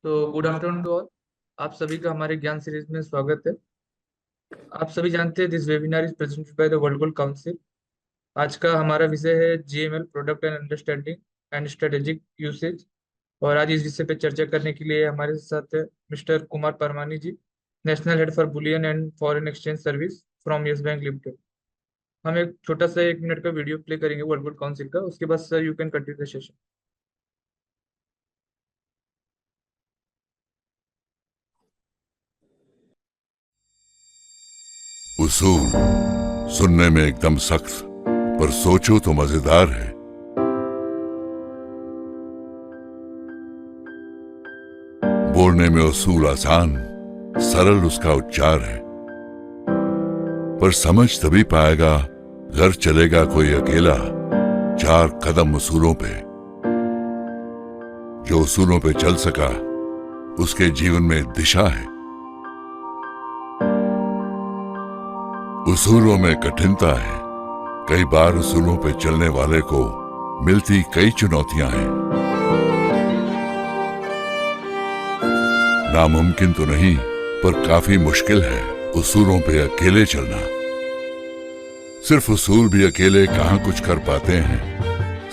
तो good afternoon to all. आप सभी का हमारे ज्ञान सीरीज में स्वागत है। आप सभी जानते हैं this webinar is presented by the World Gold Council. आज का हमारा विषय है GML product and understanding and strategic usage. और आज इस विषय पे चर्चा करने के लिए हमारे साथ है mister Kumar Parmani ji, national head for bullion and foreign exchange service from Yes Bank Limited. हम एक छोटा सा 1 मिनट का वीडियो प्ले करेंगे वर्ल्ड गोल्ड काउंसिल का, उसके बाद sir you can continue the session. उसूल सुनने में एकदम सख्त, पर सोचो तो मजेदार है। बोलने में उसूल आसान, सरल उसका उच्चार है, पर समझ तभी पाएगा घर चलेगा कोई अकेला 4 कदम उसूलों पे। जो उसूलों पे चल सका उसके जीवन में दिशा है। उसूलों में कठिनता है, कई बार उसूलों पे चलने वाले को मिलती कई चुनौतियां हैं। नामुमकिन तो नहीं, पर काफी मुश्किल है उसूलों पे अकेले चलना। सिर्फ उसूल भी अकेले कहां कुछ कर पाते हैं,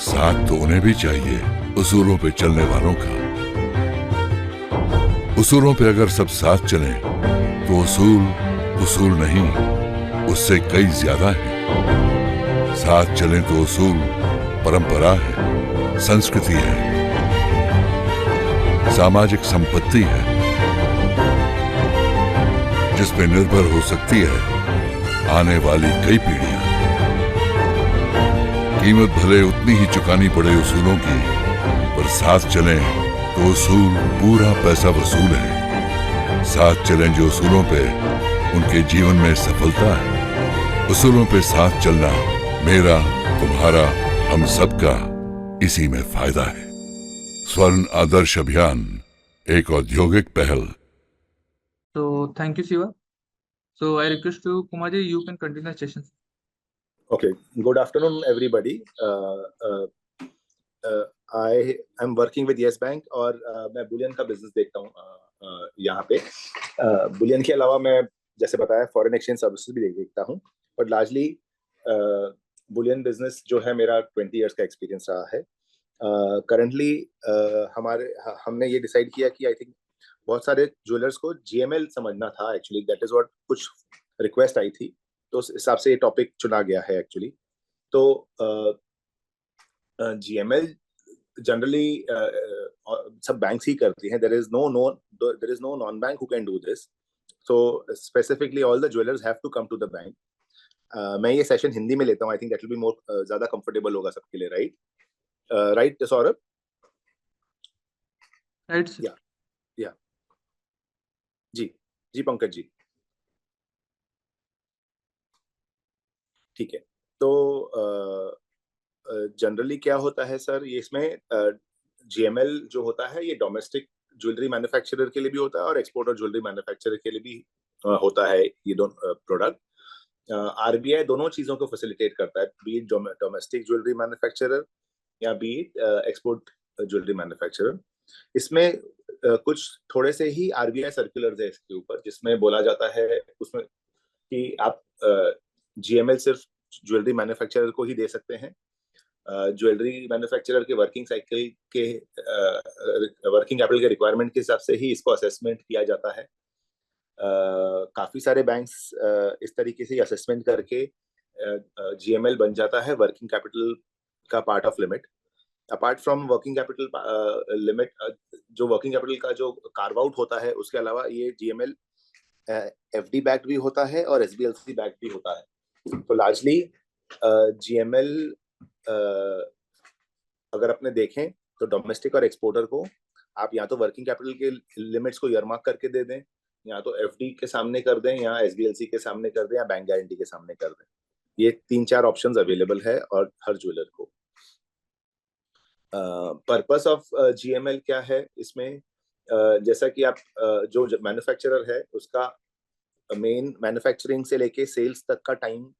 साथ तो उन्हें भी चाहिए उसूलों पे चलने वालों का। उसूलों पे अगर सब साथ चले तो उसूल उसूल नहीं, उससे कई ज्यादा है। साथ चलें तो उसूल परंपरा है, संस्कृति है, सामाजिक संपत्ति है, जिस पे निर्भर हो सकती है आने वाली कई पीढ़ियां। कीमत भले उतनी ही चुकानी पड़े उसूलों की, पर साथ चलें तो उसूल पूरा पैसा वसूल है। साथ चलें जो उसूलों पे, उनके जीवन में सफलता है। उसूलों पे साथ चलना मेरा, तुम्हारा, हम सबका इसी में फायदा है। स्वर्ण आदर्श अभियान एक औद्योगिक पहल। तो thank you Shiva. So I request to Kumar ji, you can continue the session. Okay, good afternoon, everybody. I am working with Yes Bank और मैं बुलियन का बिजनेस देखता हूँ यहाँ पे। बुलियन के अलावा मैं जैसे बताया फॉरेन एक्सचेंज सर्विसेज भी देखता हूँ, और लार्जली बुलियन बिजनेस जो है मेरा 20 इयर्स का एक्सपीरियंस रहा है। करंटली हमने ये डिसाइड किया कि आई थिंक बहुत सारे ज्वेलर्स को जीएमएल समझना था। एक्चुअली दैट इज व्हाट कुछ रिक्वेस्ट आई थी, तो उस हिसाब से ये टॉपिक चुना गया है एक्चुअली। तो जीएमएल जनरली सब बैंक्स ही करती हैं। There is no non bank who can do this, so specifically all the jewellers have to come to the bank. मैं ये सेशन हिंदी में लेता हूँ, I think that will be more ज्यादा कंफर्टेबल होगा सबके लिए, राइट सौरभ? राइट। या जी जी पंकज जी, ठीक है। तो जनरली क्या होता है सर, ये इसमें जीएमएल जो होता है ये डोमेस्टिक ज्वेलरी मैन्युफैक्चरर के लिए भी होता है और एक्सपोर्टर ज्वेलरी मैन्युफैक्चरर के लिए भी होता है ये दोनों प्रोडक्ट। आरबीआई दोनों चीजों को फैसिलिटेट करता है, be it domestic jewellery manufacturer या be it export jewellery manufacturer. इसमें कुछ थोड़े से ही आरबीआई सर्कुलर्स है इसके ऊपर, जिसमें बोला जाता है उसमें कि आप जीएमएल सिर्फ ज्वेलरी मैन्युफैक्चरर को ही दे सकते हैं। ज्वेलरी मैन्युफैक्चरर के वर्किंग साइकिल के वर्किंग कैपिटल के रिक्वायरमेंट के हिसाब से ही इसको असेसमेंट किया जाता है। काफी सारे बैंक्स इस तरीके से असेसमेंट करके जीएमएल बन जाता है वर्किंग कैपिटल का part of limit. Apart from working capital limit, जो वर्किंग कैपिटल का जो कार्व आउट होता है, उसके अलावा ये जीएमएल एफडी बैक्ड भी होता है और एसबीएलसी बैक्ड भी होता है। तो लार्जली जीएमएल अगर अपने देखें तो डोमेस्टिक और एक्सपोर्टर को आप या तो वर्किंग कैपिटल के लिमिट्स को ईयरमार्क करके दे दें, या तो एफडी के सामने कर दें, या एसबीएलसी के सामने कर दें, या बैंक गारंटी के सामने कर दें। ये 3-4 ऑप्शंस अवेलेबल है और हर ज्वेलर को। पर्पस ऑफ जीएमएल क्या है इसमें? जैसा कि आप जो मैन्युफैक्चरर है उसका मेन मैन्युफैक्चरिंग से लेके सेल्स तक का टाइम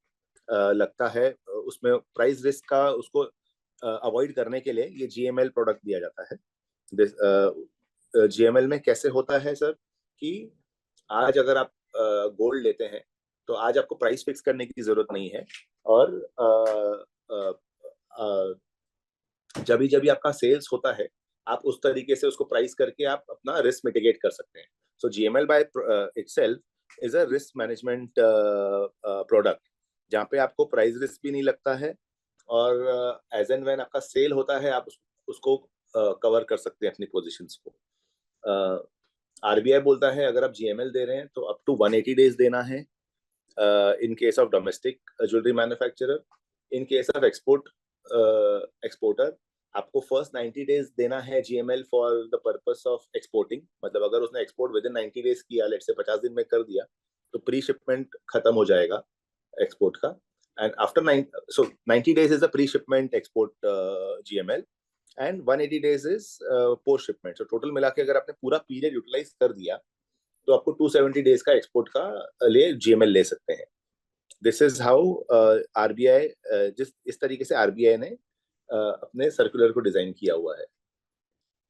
लगता है, उसमें प्राइस रिस्क का उसको अवॉइड करने के लिए ये जीएमएल प्रोडक्ट दिया जाता है। जीएमएल में कैसे होता है सर कि आज अगर आप गोल्ड लेते हैं तो आज आपको प्राइस फिक्स करने की जरूरत नहीं है, और जब भी आपका सेल्स होता है आप उस तरीके से उसको प्राइस करके आप अपना रिस्क मिटिगेट कर सकते हैं. So GML by itself is a risk management product, जहाँ पे आपको प्राइस रिस्क भी नहीं लगता है, और एज एंड व्हेन आपका सेल होता है आप उसको कवर कर सकते हैं अपनी पोजीशंस को. आरबीआई बोलता है अगर आप जीएमएल दे रहे हैं तो अप टू 180 डेज देना है in case of domestic jewellery manufacturer. In case of exporter आपको फर्स्ट 90 डेज देना है GML for the purpose of exporting. मतलब अगर उसने एक्सपोर्ट विद इन 90 डेज किया, लेट्स से 50 दिन में कर दिया, तो प्री शिपमेंट खत्म हो जाएगा एक्सपोर्ट का. And after 90 days is the pre-shipment export GML, and 180 days is post shipment. So total मिला के अगर आपने पूरा पीरियड यूटिलाइज कर दिया तो आपको 270 डेज का एक्सपोर्ट का लिए जीएमएल ले सकते हैं. दिस इज हाउ आरबीआई, इस तरीके से आरबीआई ने अपने सर्कुलर को डिजाइन किया हुआ है.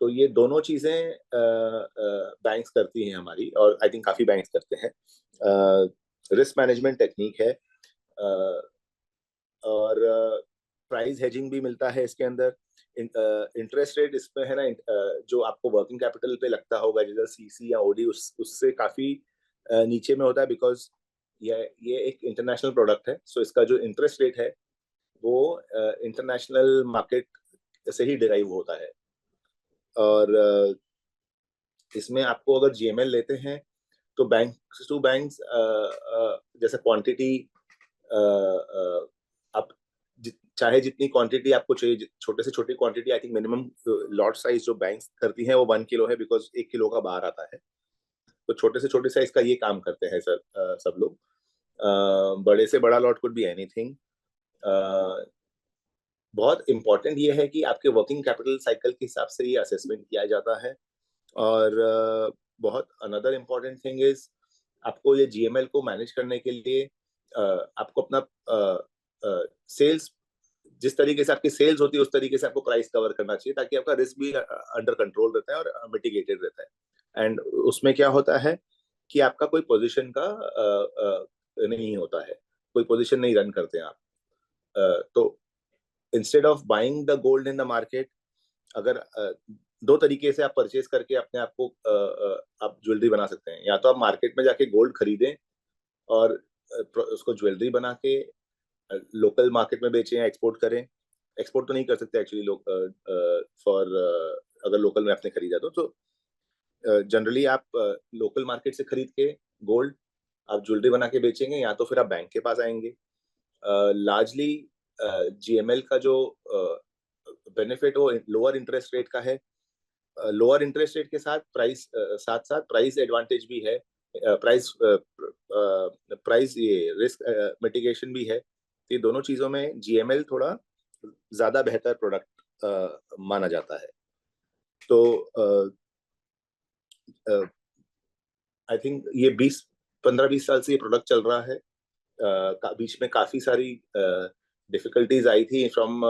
तो ये दोनों चीजें बैंक्स करती हैं हमारी, और आई थिंक काफी बैंक्स करते हैं. रिस्क मैनेजमेंट टेक्निक है, और प्राइस हेजिंग भी मिलता है इसके अंदर. इंटरेस्ट रेट इसमें है ना, जो आपको वर्किंग कैपिटल पे लगता होगा जैसे सीसी या ओडी, उससे काफी नीचे में होता है, बिकॉज ये एक इंटरनेशनल प्रोडक्ट है. सो इसका जो इंटरेस्ट रेट है वो इंटरनेशनल मार्केट से ही डिराइव होता है. और इसमें आपको अगर जीएमएल लेते हैं तो बैंक टू बैंक्स जैसे क्वांटिटी, आप चाहे जितनी क्वांटिटी आपको चाहिए, छोटे से छोटी quantity, I think minimum lot size जो बैंक्स करती हैं वो 1 किलो है, बिकॉज 1 किलो का बाहर आता है. तो छोटे से छोटे साइज का ये काम करते हैं सर सब लोग. बड़े से बड़ा लॉट कुड बी एनीथिंग. बहुत इंपॉर्टेंट ये है कि आपके वर्किंग कैपिटल साइकिल के हिसाब से ये असेसमेंट किया जाता है. और बहुत अनदर इम्पॉर्टेंट थिंग इज, आपको ये जीएमएल को मैनेज करने के लिए आपको अपना सेल्स, जिस तरीके से आपकी सेल्स होती है उस तरीके से आपको प्राइस कवर करना चाहिए, ताकि आपका रिस्क भी अंडर कंट्रोल रहता है और मिटिगेटेड रहता है. एंड उसमें क्या होता है कि आपका कोई पोजीशन का नहीं होता है, कोई पोजीशन नहीं रन करते हैं आप. तो instead of buying the gold in the market, अगर दो तरीके से आप परचेज करके अपने आप को आप ज्वेलरी बना सकते हैं. या तो आप मार्केट में जाके गोल्ड खरीदें और उसको ज्वेलरी बना के लोकल मार्केट में बेचें या एक्सपोर्ट करें. एक्सपोर्ट तो नहीं कर सकते एक्चुअली लोग, फॉर अगर लोकल में आपने खरीदा तो जनरली आप लोकल मार्केट से खरीद के गोल्ड आप ज्वेलरी बना के बेचेंगे, या तो फिर आप बैंक के पास आएंगे. लार्जली जीएमएल का जो बेनिफिट वो लोअर इंटरेस्ट रेट का है. लोअर इंटरेस्ट रेट के साथ साथ प्राइस एडवांटेज भी है, प्राइस ये रिस्क मिटिगेशन भी है. ये दोनों चीजों में जीएमएल थोड़ा ज्यादा बेहतर प्रोडक्ट माना जाता है. तो आई थिंक ये 15-20 साल से ये प्रोडक्ट चल रहा है. बीच में काफी सारी डिफिकल्टीज आई थी from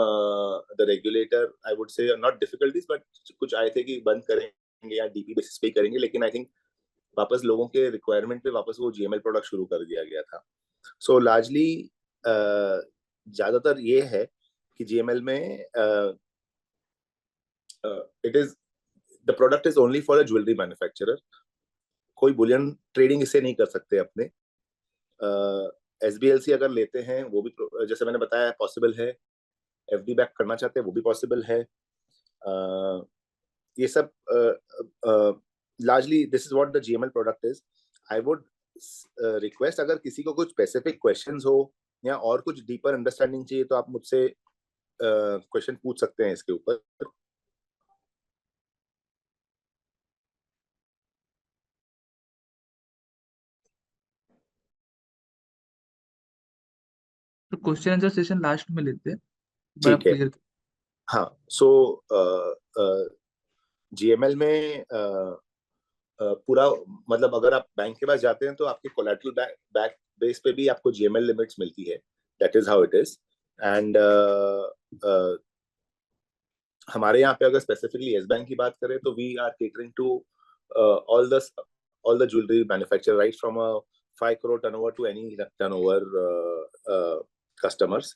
the regulator. I would say not difficulties, but कुछ आए थे कि बंद करेंगे या डीपी बेसिस पे करेंगे, लेकिन आई थिंक वापस लोगों के रिक्वायरमेंट पे वापस वो जीएमएल प्रोडक्ट शुरू कर दिया गया था. सो लार्जली ज्यादातर ये है कि जीएमएल में it is the product is only for a jewellery manufacturer. कोई बुलियन ट्रेडिंग इसे नहीं कर सकते अपने. एसबीएलसी अगर लेते हैं वो भी जैसे मैंने बताया पॉसिबल है. एफडी बैक करना चाहते हैं वो भी पॉसिबल है. ये सब largely this is what the GML product is. I would request, अगर किसी को कुछ स्पेसिफिक क्वेश्चंस हो या और कुछ डीपर अंडरस्टैंडिंग चाहिए तो आप मुझसे क्वेश्चन पूछ सकते हैं इसके ऊपर. तो क्वेश्चन आंसर सेशन लास्ट में लेते हैं, बड़ा ठीक है. क्लियर. हाँ. सो जीएमएल में पूरा मतलब अगर आप बैंक के पास जाते हैं तो आपके कोलैटरल बैक बेस पे भी आपको जीएमएल लिमिट्स मिलती है. That is how it is. And हमारे यहाँ पे अगर स्पेसिफिकली येस बैंक की बात करें तो we are catering to all the jewellery manufacture right from a 5 crore turnover to any turnover customers.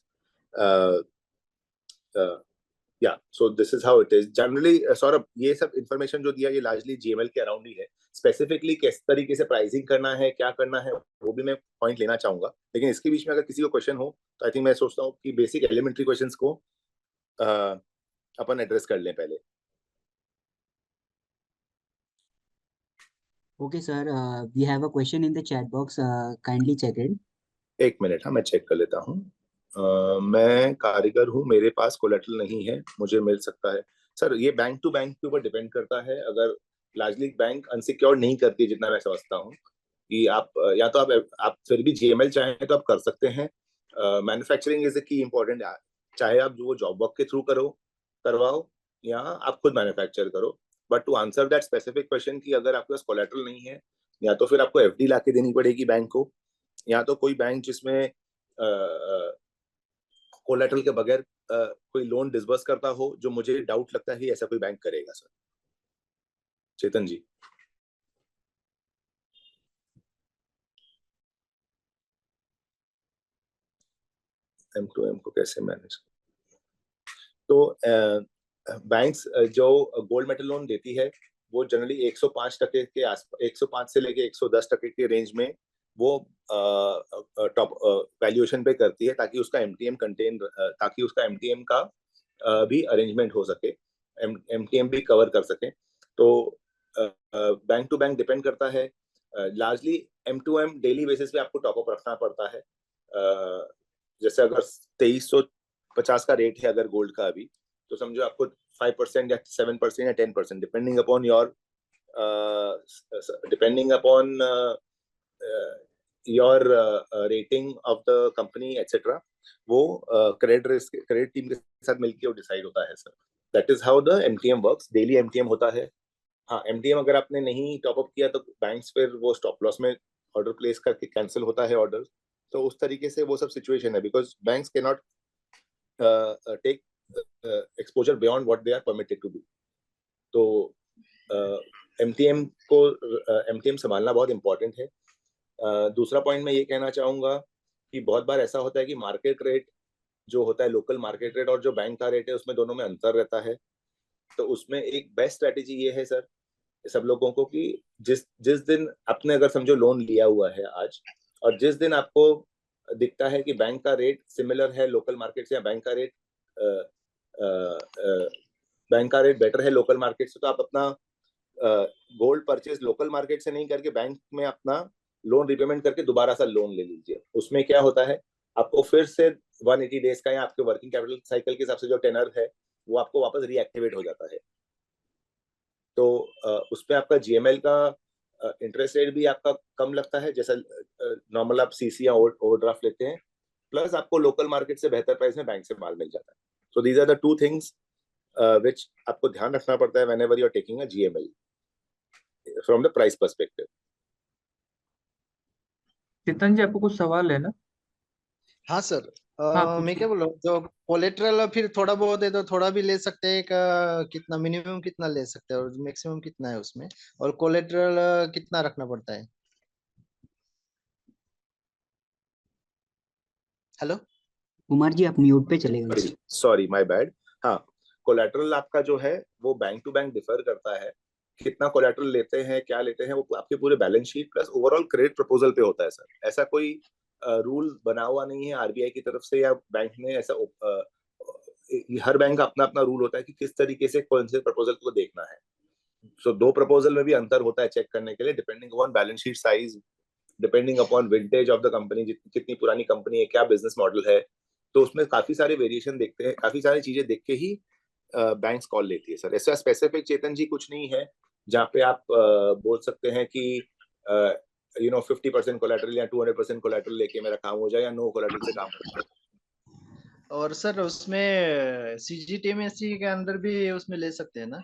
या so this is how it is generally. Saurabh, ये सब इंफॉर्मेशन जो दिया ये लार्जली जीएमएल के अराउंड ही है। स्पेसिफिकली किस तरीके से प्राइसिंग करना है, क्या करना है, वो भी मैं पॉइंट लेना चाहूंगा, लेकिन इसके बीच में अगर किसी को क्वेश्चन हो तो आई थिंक मैं सोचता हूँ कि बेसिक एलिमेंट्री क्वेश्चंस को अपन एड्रेस कर लें पहले। Okay, sir. We have a question in the chat box. Kindly check it. एक मिनट, हाँ मैं चेक कर लेता हूँ। मैं कारीगर हूँ, मेरे पास कोलेटरल नहीं है, मुझे मिल सकता है? सर ये बैंक टू बैंक के ऊपर डिपेंड करता है। अगर लार्जली बैंक अनसिक्योर्ड नहीं करती जितना मैं समझता हूँ, कि आप या तो आप फिर भी जीएमएल चाहें तो आप कर सकते हैं। Manufacturing is the key important, चाहे आप जो जॉब वर्क के थ्रू करवाओ या आप खुद मैन्युफैक्चर करो। But to answer that specific question कि अगर आपके पास कोलेटरल नहीं है, या तो फिर आपको एफडी ला के देनी पड़ेगी बैंक को, या तो कोई बैंक जिसमें कोलेटरल के बगैर कोई लोन डिसबर्स करता हो, जो मुझे डाउट लगता है ऐसा कोई बैंक करेगा सर। चेतन जी। M2M को कैसे मैनेज? तो बैंक्स जो गोल्ड मेटल लोन देती है वो जनरली 105% के आसपास, 105 से लेके 110% के रेंज में वो टॉप वैल्यूएशन पे करती है, ताकि उसका एमटीएम का भी अरेंजमेंट हो सके, एमटीएम भी कवर कर सके। तो बैंक टू बैंक डिपेंड करता है। लार्जली M2M डेली बेसिस पे आपको टॉपअप रखना पड़ता है। जैसे अगर 2350 का रेट है अगर गोल्ड का अभी, तो समझो आपको 5% या 7% या 10% depending upon your rating of the company etcetera, वो क्रेडिट टीम के साथ मिलकर डिसाइड होता है sir. That is how the MTM works. Daily MTM होता है। हाँ, एमटीएम अगर आपने नहीं टॉपअप किया तो बैंक्स फिर वो स्टॉप लॉस में ऑर्डर प्लेस करके कैंसिल होता है ऑर्डर। तो उस तरीके से वो सब सिचुएशन है, because banks can not take exposure beyond what they are permitted to do. तो एमटीएम संभालना बहुत इंपॉर्टेंट है। दूसरा पॉइंट मैं ये कहना चाहूंगा कि बहुत बार ऐसा होता है कि मार्केट रेट जो होता है, लोकल मार्केट रेट, और जो बैंक का रेट है उसमें दोनों में अंतर रहता है। तो उसमें एक बेस्ट स्ट्रेटेजी ये है सर सब लोगों को कि जिस दिन आपने अगर समझो लोन लिया हुआ है आज, और जिस दिन आपको दिखता है कि बैंक का रेट सिमिलर है लोकल मार्केट से, या बैंक का रेट बेटर है लोकल मार्केट से, तो आप अपना गोल्ड परचेज लोकल मार्केट से नहीं करके बैंक में अपना लोन रिपेमेंट करके दोबारा सा लोन ले लीजिए। उसमें क्या होता है, आपको फिर से 180 डेज का या आपके वर्किंग कैपिटल साइकिल के हिसाब से जो टेनर है वो आपको वापस रीएक्टिवेट हो जाता है। तो उस पर आपका जीएमएल का इंटरेस्ट रेट भी आपका कम लगता है, जैसा नॉर्मल आप सीसी या ओवरड्राफ्ट लेते हैं, प्लस आपको लोकल मार्केट से बेहतर प्राइस में बैंक से माल मिल जाता है। So these are the two things which आपको ध्यान रखना पड़ता है whenever you are taking a GML from the price perspective. Chetan ji, आपको कुछ सवाल है ना? हाँ सर। हाँ, मैं पूछिए। क्या बोल रहा हूँ, जो कोलेट्रल फिर थोड़ा बहुत है तो थोड़ा भी ले सकते हैं का? कितना मिनिमम कितना ले सकते हैं और मैक्सिमम कितना है उसमें, और कोलेट्रल कितना रखना पड़ता है? हेलो कुमार जी, आप म्यूट पे चले गए। Sorry, my bad. हाँ, कोलेटरल आपका जो है वो बैंक टू बैंक डिफर करता है। कितना कोलेटरल लेते हैं, क्या लेते हैं, वो आपके पूरे balance sheet plus overall credit proposal पे होता है सर। ऐसा कोई रूल बना हुआ नहीं है आरबीआई की तरफ से या बैंक ने ऐसा। हर बैंक का अपना अपना रूल होता है कि किस तरीके से कौन से प्रपोजल को देखना है। सो दो प्रपोजल में भी अंतर होता है चेक करने के लिए, depending upon balance sheet size, depending upon vintage of the company, कितनी पुरानी कंपनी है, क्या बिजनेस मॉडल है। तो उसमें काफी सारे वेरिएशन देखते हैं, काफी सारी चीजें देख के ही बैंक्स कॉल लेती है सर। ऐसा स्पेसिफिक चेतन जी कुछ नहीं है जहाँ पे आप बोल सकते हैं कि 50% कोलेटरल या 200% कोलेटरल लेके मेरा काम हो जाए, या नो कोलेटरल से काम हो जाए। और सर उसमें सीजीटीएमएससी के अंदर भी उसमें ले सकते हैं ना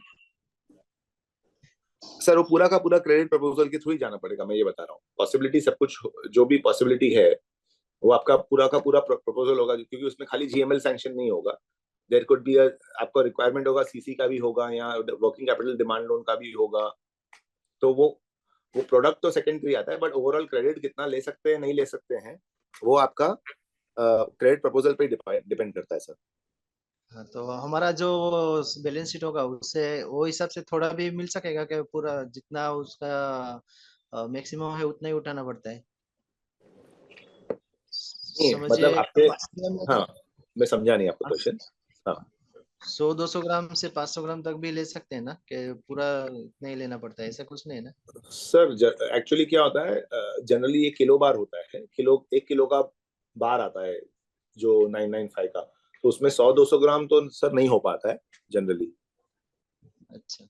सर? वो पूरा का पूरा क्रेडिट प्रपोजल के थ्रू ही जाना पड़ेगा, मैं ये बता रहा हूँ। पॉसिबिलिटी सब कुछ जो भी पॉसिबिलिटी है वो आपका पूरा का पूरा प्रपोजल होगा, क्योंकि उसमें खाली जीएमएल सैंक्शन नहीं होगा, देयर कुड बी आपका रिक्वायरमेंट होगा सीसी का भी होगा या वर्किंग कैपिटल डिमांड लोन का भी होगा, तो वो प्रोडक्ट तो सेकेंडरी आता है, बट ओवरऑल क्रेडिट कितना ले सकते हैं नहीं ले सकते हैं वो आपका क्रेडिट प्रपोजल पे डिपेंड करता है सर। हाँ, तो हमारा जो बैलेंस शीट होगा उससे वो हिसाब से थोड़ा भी मिल सकेगा क्या? पूरा जितना उसका मैक्सिमम है उतना ही उठाना पड़ता है? नहीं मतलब समझिए आपके, 500 ग्राम हाँ मैं समझा नहीं आपका क्वेश्चन। हाँ 100-200 ग्राम से 500 ग्राम तक भी ले सकते हैं ना, कि पूरा इतना ही लेना पड़ता है, ऐसा कुछ नहीं है ना? सर एक्चुअली क्या होता है, जनरली ये किलो बार होता है, किलो 1 किलो का बार आता है जो 995 का, तो उसमें 100-200 ग्राम तो सर नहीं हो पाता है जनरली। अच्छा,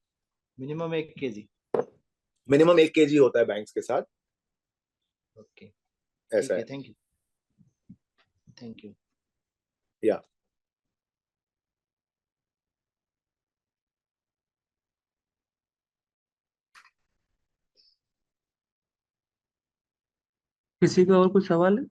मिनिमम 1 kg। मिनिमम 1 kg होता है बैंक्स के साथ, ओके, ऐसा ठीक है, है। Thank you, thank you. या किसी का और कुछ सवाल है?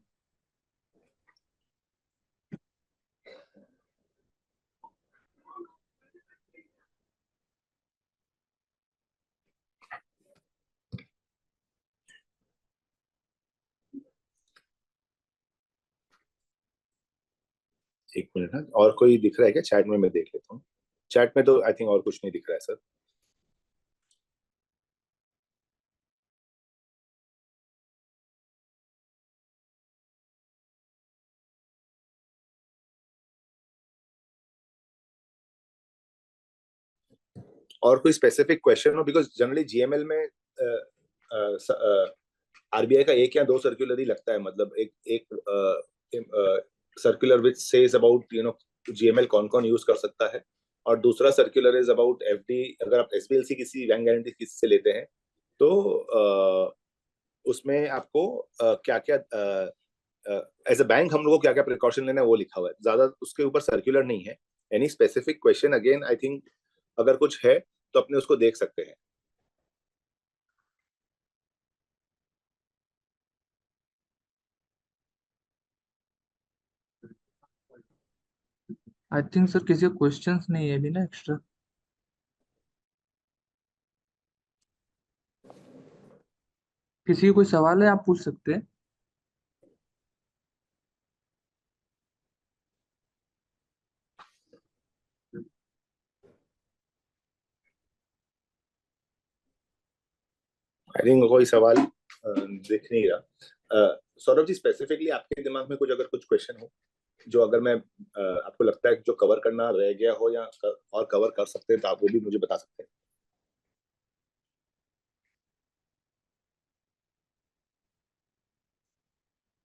एक मिनट है, और कोई दिख रहा है क्या चैट में? मैं देख लेता हूँ। चैट में तो आई थिंक और कुछ नहीं दिख रहा है सर। और कोई स्पेसिफिक क्वेश्चन हो, बिकॉज जनरली जीएमएल में आरबीआई का 1 या 2 सर्कुलर ही लगता है, मतलब एक एक सर्कुलर विच सेज अबाउट जीएमएल कौन कौन यूज कर सकता है, और दूसरा सर्कुलर इज अबाउट एफडी। अगर आप एसबीएलसी किसी बैंक गारंटी किसी से लेते हैं तो उसमें आपको क्या क्या एज अ बैंक हम लोग को क्या क्या प्रिकॉशन लेना है वो लिखा हुआ है, ज्यादा उसके ऊपर सर्कुलर नहीं है। Any specific question again I think अगर कुछ है तो अपने उसको देख सकते हैं। आई थिंक सर किसी क्वेश्चंस नहीं है अभी ना एक्स्ट्रा। किसी को कोई सवाल है आप पूछ सकते हैं। आई थिंक कोई सवाल दिख नहीं रहा। सौरभ जी स्पेसिफिकली आपके दिमाग में कुछ अगर कुछ क्वेश्चन हो जो अगर मैं आपको लगता है जो कवर करना रह गया हो या और कवर कर सकते हैं तो आप वो भी मुझे बता सकते हैं।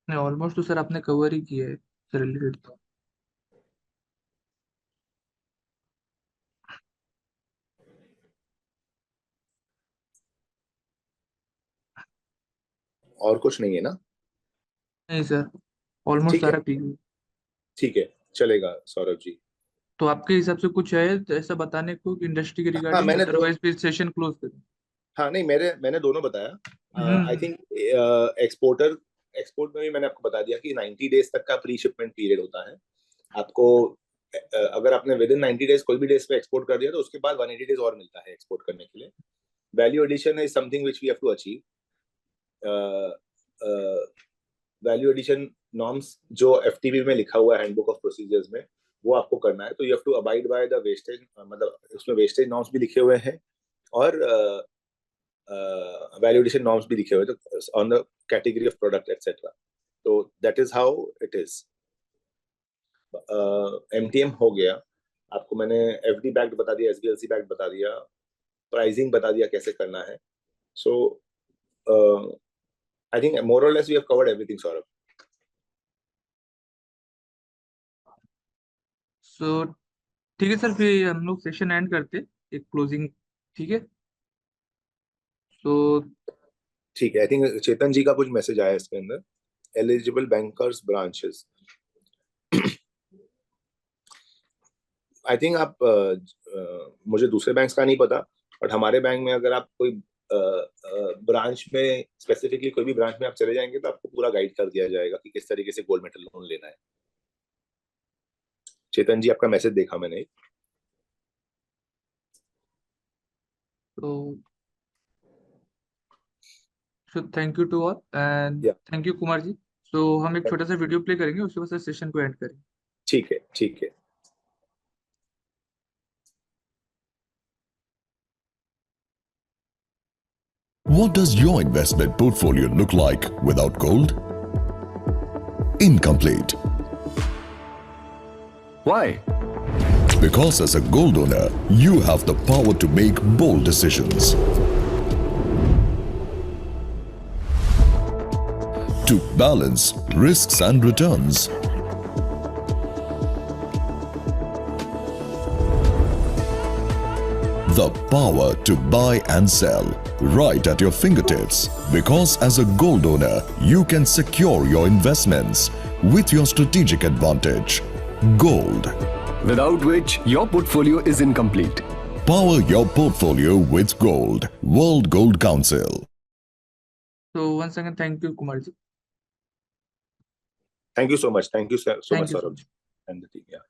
नहीं, ऑलमोस्ट तो सर आपने कवर ही किया है रिलेटेड तो। और कुछ नहीं है ना? नहीं सर, ऑलमोस्ट ठीक है, सारा पी गई। ठीक है, चलेगा सौरभ जी। तो आपके हिसाब से कुछ है तो ऐसा बताने को इंडस्ट्री के हाँ रिगार्डिंग, मैंने दो, अदरवाइज फिर सेशन क्लोज करें। हाँ नहीं मैंने दोनों बताया। आई हम्म। थिंक एक्सपोर्ट में भी मैंने आपको बता दिया कि 90 डेज तक का प्री शिपमेंट पीरियड होता है आपको। अगर आपने विद इन 90 डेज कोई भी डेज पे एक्सपोर्ट कर दिया तो उसके बाद 180 डेज और मिलता है एक्सपोर्ट करने के लिए। Value addition is something which we have to achieve. Value addition norms जो एफटीपी में लिखा हुआ है हैंडबुक ऑफ प्रोसीजर्स में वो आपको करना है, तो you have to abide by the wastage, मतलब उसमें वेस्टेज नॉर्म्स भी लिखे हुए हैं और वैल्यू एडिशन नॉर्म्स भी लिखे हुए हैं, तो on the category of product etcetera. तो that is how it is. MTM हो गया आपको, मैंने एफडी बैक्ड बता दिया, एसबीएलसी बैक्ड बता दिया, प्राइसिंग बता दिया कैसे करना है। सो आई think more or less we have covered everything Saurabh. So ठीक है सर, फिर हम लोग सेशन एंड करते हैं, एक क्लोजिंग। ठीक है। तो ठीक है, आई थिंक चेतन जी का कुछ मैसेज आया है इसके अंदर। Eligible bankers branches, I think आप मुझे दूसरे बैंक्स का नहीं पता, बट हमारे बैंक में अगर आप कोई ब्रांच में स्पेसिफिकली कोई भी ब्रांच में आप चले जाएंगे तो आपको पूरा गाइड कर दिया जाएगा कि किस तरीके से गोल्ड मेटल लोन लेना है। चेतन जी, आपका मैसेज देखा मैंने। So thank you to all and Yeah. Thank you Kumar ji. So हम एक छोटा सा वीडियो प्ले करेंगे, उसके बाद से सेशन को एंड करेंगे। ठीक है, ठीक है। What does your investment portfolio look like without gold? Incomplete. Why? Because as a gold owner, you have the power to make bold decisions. To balance risks and returns. The power to buy and sell right at your fingertips. Because as a gold owner, you can secure your investments with your strategic advantage. Gold. Without which your portfolio is incomplete. Power your portfolio with gold. World Gold Council. So once again, thank you, Kumar ji. Thank you so much. Thank you so Thank much, you so Saurabh much. and the team. Yeah.